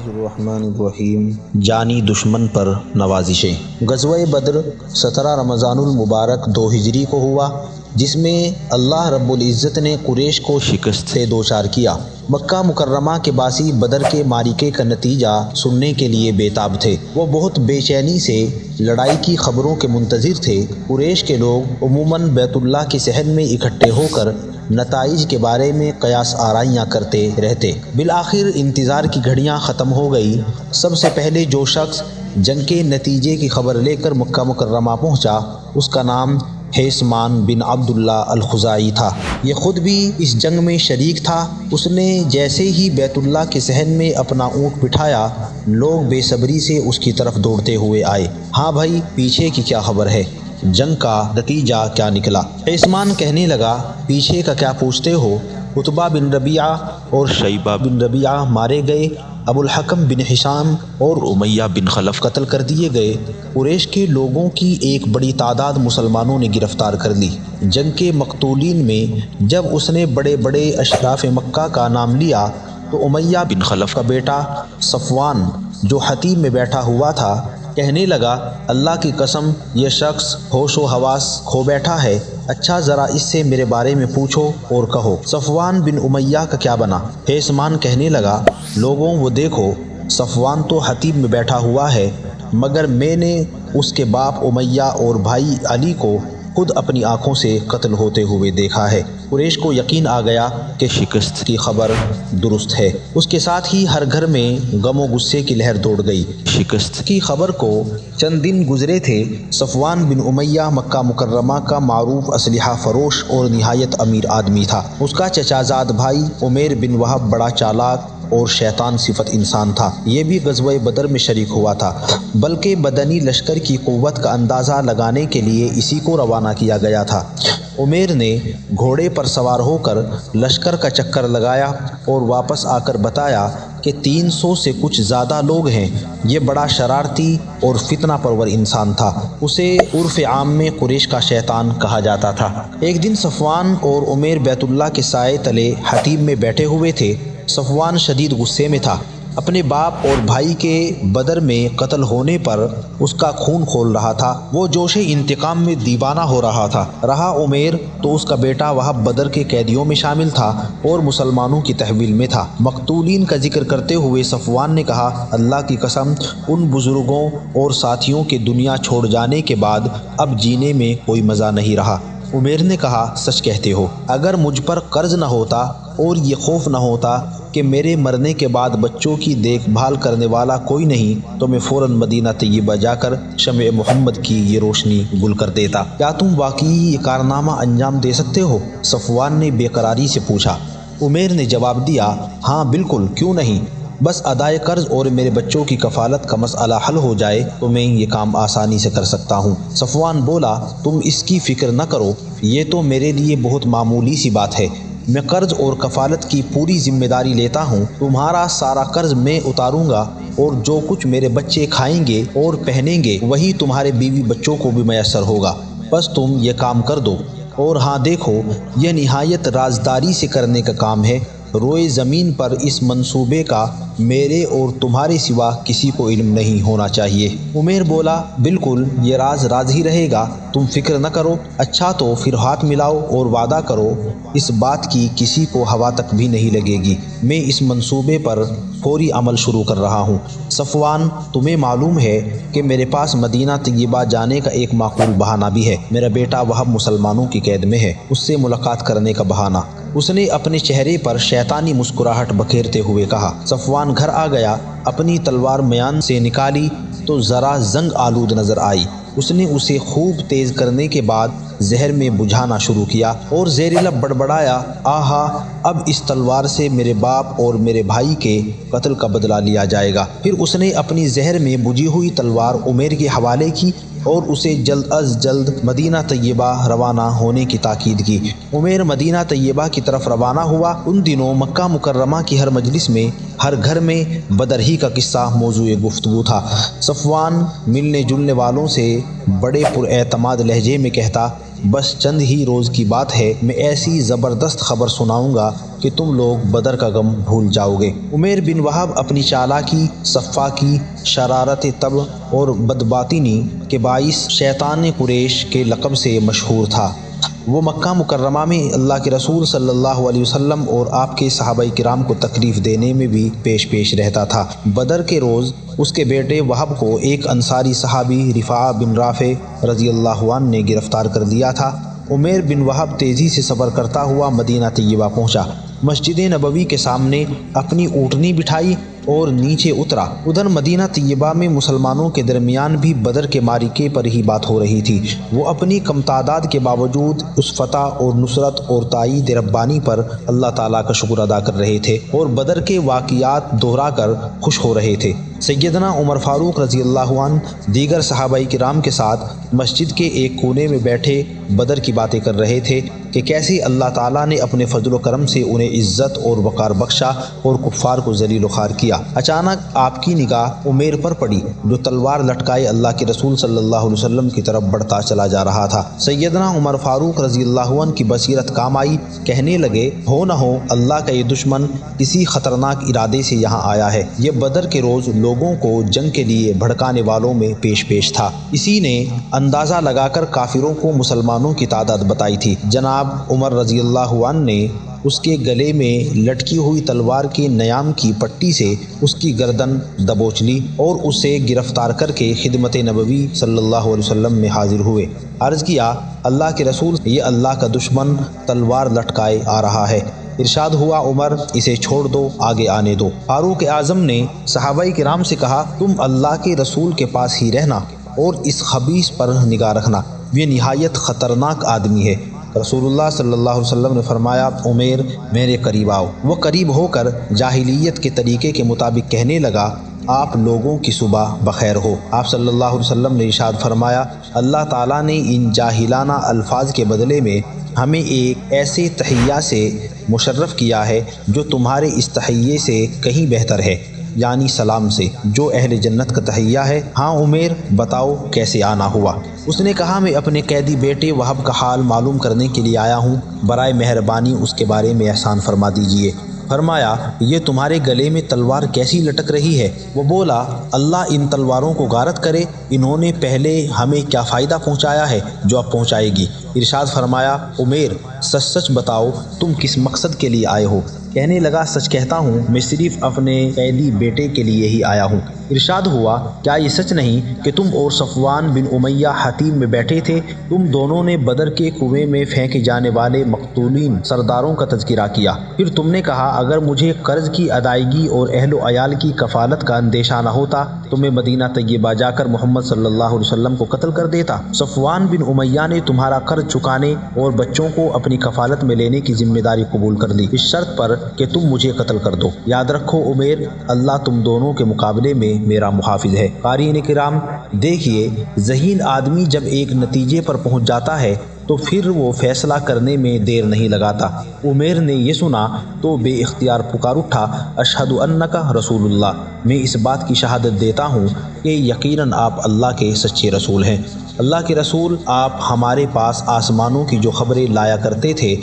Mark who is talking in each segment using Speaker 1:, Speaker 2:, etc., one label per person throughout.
Speaker 1: اللہ الرحمن الرحیم۔ جانی دشمن پر نوازشیں۔ غزوہ بدر 17 رمضان المبارک 2 ہجری کو ہوا، جس میں اللہ رب العزت نے قریش کو شکست سے دوچار کیا۔ مکہ مکرمہ کے باسی بدر کے معرکے کا نتیجہ سننے کے لیے بے تاب تھے۔ وہ بہت بے چینی سے لڑائی کی خبروں کے منتظر تھے۔ قریش کے لوگ عموماً بیت اللہ کے صحن میں اکٹھے ہو کر نتائج کے بارے میں قیاس آرائیاں کرتے رہتے۔ بالآخر انتظار کی گھڑیاں ختم ہو گئی۔ سب سے پہلے جو شخص جنگ کے نتیجے کی خبر لے کر مکہ مکرمہ پہنچا، اس کا نام حیثمان بن عبداللہ الخزاعی تھا۔ یہ خود بھی اس جنگ میں شریک تھا۔ اس نے جیسے ہی بیت اللہ کے صحن میں اپنا اونٹ بٹھایا، لوگ بے صبری سے اس کی طرف دوڑتے ہوئے آئے۔ ہاں بھائی، پیچھے کی کیا خبر ہے؟ جنگ کا نتیجہ کیا نکلا؟ حیثمان کہنے لگا، پیچھے کا کیا پوچھتے ہو؟ عتبہ بن ربیعہ اور شیبہ بن ربیعہ مارے گئے، ابو الحکم بن ہشام اور امیہ بن خلف قتل کر دیے گئے۔ قریش کے لوگوں کی ایک بڑی تعداد مسلمانوں نے گرفتار کر لی۔ جنگ کے مقتولین میں جب اس نے بڑے بڑے اشراف مکہ کا نام لیا تو امیہ بن خلف کا بیٹا صفوان، جو حتیم میں بیٹھا ہوا تھا، کہنے لگا، اللہ کی قسم یہ شخص ہوش و حواس کھو بیٹھا ہے۔ اچھا ذرا اس سے میرے بارے میں پوچھو اور کہو، صفوان بن امیہ کا کیا بنا؟ حیثمان کہنے لگا، لوگوں وہ دیکھو، صفوان تو حتیم میں بیٹھا ہوا ہے، مگر میں نے اس کے باپ امیہ اور بھائی علی کو خود اپنی آنکھوں سے قتل ہوتے ہوئے دیکھا ہے۔ قریش کو یقین آ گیا کہ شکست کی خبر درست ہے۔ اس کے ساتھ ہی ہر گھر میں غم و غصے کی لہر دوڑ گئی۔ شکست کی خبر کو چند دن گزرے تھے، صفوان بن امیہ مکہ مکرمہ کا معروف اسلحہ فروش اور نہایت امیر آدمی تھا۔ اس کا چچا زاد بھائی عمیر بن وہب بڑا چالاک اور شیطان صفت انسان تھا۔ یہ بھی غزوہ بدر میں شریک ہوا تھا، بلکہ بدنی لشکر کی قوت کا اندازہ لگانے کے لیے اسی کو روانہ کیا گیا تھا۔ عمیر نے گھوڑے پر سوار ہو کر لشکر کا چکر لگایا اور واپس آ کر بتایا کہ 300 سے کچھ زیادہ لوگ ہیں۔ یہ بڑا شرارتی اور فتنہ پرور انسان تھا۔ اسے عرف عام میں قریش کا شیطان کہا جاتا تھا۔ ایک دن صفوان اور عمیر بیت اللہ کے سائے تلے حتیم میں بیٹھے ہوئے تھے۔ صفوان شدید غصے میں تھا۔ اپنے باپ اور بھائی کے بدر میں قتل ہونے پر اس کا خون کھول رہا تھا۔ وہ جوش انتقام میں دیوانہ ہو رہا تھا۔ رہا عمیر تو اس کا بیٹا وہب بدر کے قیدیوں میں شامل تھا اور مسلمانوں کی تحویل میں تھا۔ مقتولین کا ذکر کرتے ہوئے صفوان نے کہا، اللہ کی قسم، ان بزرگوں اور ساتھیوں کے دنیا چھوڑ جانے کے بعد اب جینے میں کوئی مزہ نہیں رہا۔ عمیر نے کہا، سچ کہتے ہو، اگر مجھ پر قرض نہ ہوتا اور یہ خوف نہ ہوتا کہ میرے مرنے کے بعد بچوں کی دیکھ بھال کرنے والا کوئی نہیں، تو میں فوراً مدینہ طیبہ جا کر شمع محمد کی یہ روشنی گل کر دیتا۔ کیا تم واقعی یہ کارنامہ انجام دے سکتے ہو؟ صفوان نے بے قراری سے پوچھا۔ عمیر نے جواب دیا، ہاں بالکل، کیوں نہیں؟ بس ادائے قرض اور میرے بچوں کی کفالت کا مسئلہ حل ہو جائے تو میں یہ کام آسانی سے کر سکتا ہوں۔ صفوان بولا، تم اس کی فکر نہ کرو، یہ تو میرے لیے بہت معمولی سی بات ہے۔ میں قرض اور کفالت کی پوری ذمہ داری لیتا ہوں۔ تمہارا سارا قرض میں اتاروں گا اور جو کچھ میرے بچے کھائیں گے اور پہنیں گے وہی تمہارے بیوی بچوں کو بھی میسر ہوگا۔ بس تم یہ کام کر دو۔ اور ہاں دیکھو، یہ نہایت رازداری سے کرنے کا کام ہے۔ روئے زمین پر اس منصوبے کا میرے اور تمہارے سوا کسی کو علم نہیں ہونا چاہیے۔ عمیر بولا، بالکل، یہ راز ہی رہے گا، تم فکر نہ کرو۔ اچھا تو پھر ہاتھ ملاؤ اور وعدہ کرو اس بات کی کسی کو ہوا تک بھی نہیں لگے گی۔ میں اس منصوبے پر فوری عمل شروع کر رہا ہوں۔ صفوان، تمہیں معلوم ہے کہ میرے پاس مدینہ طیبہ جانے کا ایک معقول بہانہ بھی ہے۔ میرا بیٹا وہب مسلمانوں کی قید میں ہے، اس سے ملاقات کرنے کا بہانہ۔ اس نے اپنے چہرے پر شیطانی مسکراہٹ بکھیرتے ہوئے کہا۔ صفوان گھر آ گیا، اپنی تلوار میان سے نکالی تو ذرا زنگ آلود نظر آئی۔ اس نے اسے خوب تیز کرنے کے بعد زہر میں بجھانا شروع کیا اور زیر لب بڑبڑایا، آہا، اب اس تلوار سے میرے باپ اور میرے بھائی کے قتل کا بدلہ لیا جائے گا۔ پھر اس نے اپنی زہر میں بجھی ہوئی تلوار عمیر کے حوالے کی اور اسے جلد از جلد مدینہ طیبہ روانہ ہونے کی تاکید کی۔ عمیر مدینہ طیبہ کی طرف روانہ ہوا۔ ان دنوں مکہ مکرمہ کی ہر مجلس میں، ہر گھر میں بدر ہی کا قصہ موضوع گفتگو تھا۔ صفوان ملنے جلنے والوں سے بڑے پر اعتماد لہجے میں کہتا، بس چند ہی روز کی بات ہے، میں ایسی زبردست خبر سناؤں گا کہ تم لوگ بدر کا غم بھول جاؤ گے۔ عمیر بن وہب اپنی چالاکی، سفاکی، شرارت طبع اور بدباطنی کے باعث شیطان قریش کے لقب سے مشہور تھا۔ وہ مکہ مکرمہ میں اللہ کے رسول صلی اللہ علیہ وسلم اور آپ کے صحابہ کرام کو تکلیف دینے میں بھی پیش رہتا تھا۔ بدر کے روز اس کے بیٹے وہب کو ایک انصاری صحابی رفاعہ بن رافع رضی اللہ عنہ نے گرفتار کر لیا تھا۔ عمیر بن وہب تیزی سے سفر کرتا ہوا مدینہ طیبہ پہنچا، مسجد نبوی کے سامنے اپنی اونٹنی بٹھائی اور نیچے اترا۔ ادھر مدینہ طیبہ میں مسلمانوں کے درمیان بھی بدر کے معرکے پر ہی بات ہو رہی تھی۔ وہ اپنی کم تعداد کے باوجود اس فتح اور نصرت اور تائید ربانی پر اللہ تعالیٰ کا شکر ادا کر رہے تھے اور بدر کے واقعات دہرا کر خوش ہو رہے تھے۔ سیدنا عمر فاروق رضی اللہ عنہ دیگر صحابہ کرام کے ساتھ مسجد کے ایک کونے میں بیٹھے بدر کی باتیں کر رہے تھے کہ کیسے اللہ تعالیٰ نے اپنے فضل و کرم سے انہیں عزت اور وقار بخشا اور کفار کو ذلیل و خوار کیا۔ اچانک آپ کی نگاہ عمیر پر پڑی جو تلوار لٹکائے اللہ کے رسول صلی اللہ علیہ وسلم کی طرف بڑھتا چلا جا رہا تھا۔ سیدنا عمر فاروق رضی اللہ عنہ کی بصیرت کام آئی، کہنے لگے ہو نہ ہو اللہ کا یہ دشمن کسی خطرناک ارادے سے یہاں آیا ہے۔ یہ بدر کے روز لوگوں کو جنگ کے لیے بھڑکانے والوں میں پیش تھا۔ اسی نے اندازہ لگا کر کافروں کو مسلمانوں کی تعداد بتائی تھی۔ جناب عمر رضی اللہ عنہ نے اس کے گلے میں لٹکی ہوئی تلوار کے نیام کی پٹی سے اس کی گردن دبوچ لی اور اسے گرفتار کر کے خدمت نبوی صلی اللہ علیہ وسلم میں حاضر ہوئے۔ عرض کیا اللہ کے رسول، یہ اللہ کا دشمن تلوار لٹکائے آ رہا ہے۔ ارشاد ہوا عمر اسے چھوڑ دو، آگے آنے دو۔ فاروق اعظم نے صحابہ کرام سے کہا تم اللہ کے رسول کے پاس ہی رہنا اور اس خبیث پر نگاہ رکھنا، یہ نہایت خطرناک آدمی ہے۔ رسول اللہ صلی اللہ علیہ وسلم نے فرمایا عمیر میرے قریب آؤ۔ وہ قریب ہو کر جاہلیت کے طریقے کے مطابق کہنے لگا آپ لوگوں کی صبح بخیر ہو۔ آپ صلی اللہ علیہ وسلم نے ارشاد فرمایا اللہ تعالیٰ نے ان جاہلانہ الفاظ کے بدلے میں ہمیں ایک ایسے تحیہ سے مشرف کیا ہے جو تمہارے اس تحیے سے کہیں بہتر ہے، یعنی سلام سے جو اہل جنت کا تحیہ ہے۔ ہاں عمیر بتاؤ کیسے آنا ہوا؟ اس نے کہا میں اپنے قیدی بیٹے وہب کا حال معلوم کرنے کے لیے آیا ہوں، برائے مہربانی اس کے بارے میں احسان فرما دیجیے۔ فرمایا یہ تمہارے گلے میں تلوار کیسی لٹک رہی ہے؟ وہ بولا اللہ ان تلواروں کو غارت کرے، انہوں نے پہلے ہمیں کیا فائدہ پہنچایا ہے جو اب پہنچائے گی۔ ارشاد فرمایا عمیر سچ سچ بتاؤ تم کس مقصد کے لیے آئے ہو؟ کہنے لگا سچ کہتا ہوں میں صرف اپنے قیدی بیٹے کے لیے ہی آیا ہوں۔ ارشاد ہوا کیا یہ سچ نہیں کہ تم اور صفوان بن امیہ حتیم میں بیٹھے تھے؟ تم دونوں نے بدر کے کنویں میں پھینکے جانے والے مقتولین سرداروں کا تذکرہ کیا، پھر تم نے کہا اگر مجھے قرض کی ادائیگی اور اہل و عیال کی کفالت کا اندیشہ نہ ہوتا تو میں مدینہ طیبہ جا کر محمد صلی اللہ علیہ وسلم کو قتل کر دیتا۔ صفوان بن امیہ نے تمہارا قرض چکانے اور بچوں کو اپنی کفالت میں لینے کی ذمہ داری قبول کر لی اس شرط پر کہ تم مجھے قتل کر دو۔ یاد رکھو عمیر اللہ تم دونوں کے مقابلے میں میرا محافظ ہے۔ قارئین کرام دیکھیے ذہین آدمی جب ایک نتیجے پر پہنچ جاتا ہے تو پھر وہ فیصلہ کرنے میں دیر نہیں لگاتا۔ عمیر نے یہ سنا تو بے اختیار پکار اٹھا اشہد انک رسول اللہ، میں اس بات کی شہادت دیتا ہوں کہ یقیناً آپ اللہ کے سچے رسول ہیں۔ اللہ کے رسول آپ ہمارے پاس آسمانوں کی جو خبریں لایا کرتے تھے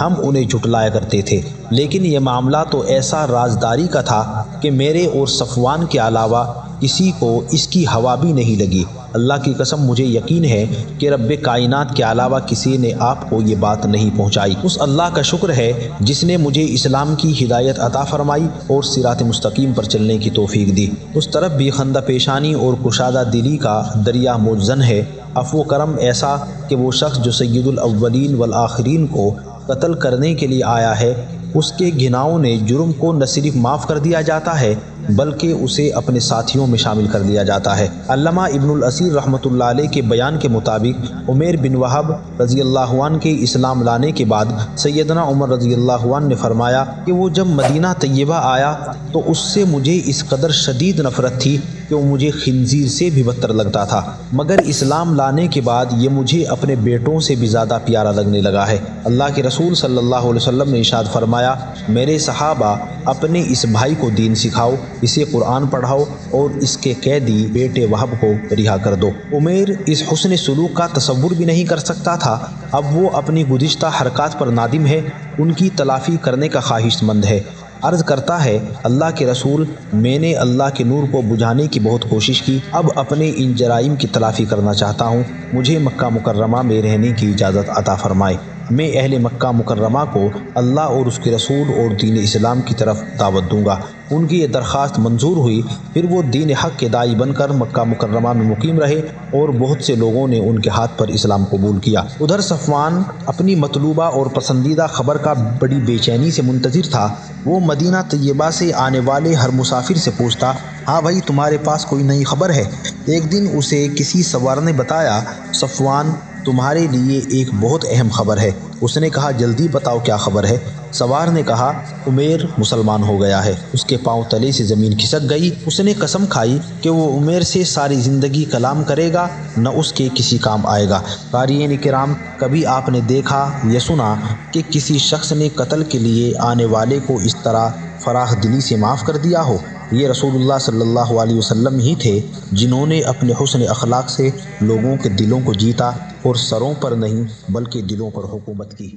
Speaker 1: ہم انہیں جھٹلایا کرتے تھے، لیکن یہ معاملہ تو ایسا رازداری کا تھا کہ میرے اور صفوان کے علاوہ کسی کو اس کی ہوا بھی نہیں لگی۔ اللہ کی قسم مجھے یقین ہے کہ رب کائنات کے علاوہ کسی نے آپ کو یہ بات نہیں پہنچائی۔ اس اللہ کا شکر ہے جس نے مجھے اسلام کی ہدایت عطا فرمائی اور صراط مستقیم پر چلنے کی توفیق دی۔ اس طرف بھی خندہ پیشانی اور کشادہ دلی کا دریا موجزن ہے، عفو و کرم ایسا کہ وہ شخص جو سید الاولین والآخرین کو قتل کرنے کے لیے آیا ہے اس کے گناہوں نے جرم کو نہ صرف معاف کر دیا جاتا ہے بلکہ اسے اپنے ساتھیوں میں شامل کر دیا جاتا ہے۔ علامہ ابن الاسیر رحمۃ اللہ علیہ کے بیان کے مطابق عمیر بن وہب رضی اللہ عنہ کے اسلام لانے کے بعد سیدنا عمر رضی اللہ عنہ نے فرمایا کہ وہ جب مدینہ طیبہ آیا تو اس سے مجھے اس قدر شدید نفرت تھی کہ وہ مجھے خنزیر سے بھی بدتر لگتا تھا، مگر اسلام لانے کے بعد یہ مجھے اپنے بیٹوں سے بھی زیادہ پیارا لگنے لگا ہے۔ اللہ کے رسول صلی اللہ علیہ وسلم نے ارشاد فرمایا، میرے صحابہ اپنے اس بھائی کو دین سکھاؤ، اسے قرآن پڑھاؤ اور اس کے قیدی بیٹے وہب کو رہا کر دو۔ عمیر اس حسن سلوک کا تصور بھی نہیں کر سکتا تھا۔ اب وہ اپنی گزشتہ حرکات پر نادم ہے، ان کی تلافی کرنے کا خواہش مند ہے۔ عرض کرتا ہے، اللہ کے رسول، میں نے اللہ کے نور کو بجھانے کی بہت کوشش کی، اب اپنے ان جرائم کی تلافی کرنا چاہتا ہوں، مجھے مکہ مکرمہ میں رہنے کی اجازت عطا فرمائے۔ میں اہل مکہ مکرمہ کو اللہ اور اس کے رسول اور دین اسلام کی طرف دعوت دوں گا۔ ان کی یہ درخواست منظور ہوئی، پھر وہ دین حق کے داعی بن کر مکہ مکرمہ میں مقیم رہے اور بہت سے لوگوں نے ان کے ہاتھ پر اسلام قبول کیا۔ ادھر صفوان اپنی مطلوبہ اور پسندیدہ خبر کا بڑی بے چینی سے منتظر تھا۔ وہ مدینہ طیبہ سے آنے والے ہر مسافر سے پوچھتا، ہاں بھائی، تمہارے پاس کوئی نئی خبر ہے؟ ایک دن اسے کسی سوار نے بتایا، صفوان، تمہارے لیے ایک بہت اہم خبر ہے۔ اس نے کہا، جلدی بتاؤ کیا خبر ہے؟ سوار نے کہا، عمیر مسلمان ہو گیا ہے۔ اس کے پاؤں تلے سے زمین کھسک گئی۔ اس نے قسم کھائی کہ وہ عمیر سے ساری زندگی کلام کرے گا، نہ اس کے کسی کام آئے گا۔ قارئین کرام، کبھی آپ نے دیکھا یا سنا کہ کسی شخص نے قتل کے لیے آنے والے کو اس طرح فراخ دلی سے معاف کر دیا ہو؟ یہ رسول اللہ صلی اللہ علیہ وسلم ہی تھے جنہوں نے اپنے حسن اخلاق سے لوگوں کے دلوں کو جیتا اور سروں پر نہیں بلکہ دلوں پر حکومت کی۔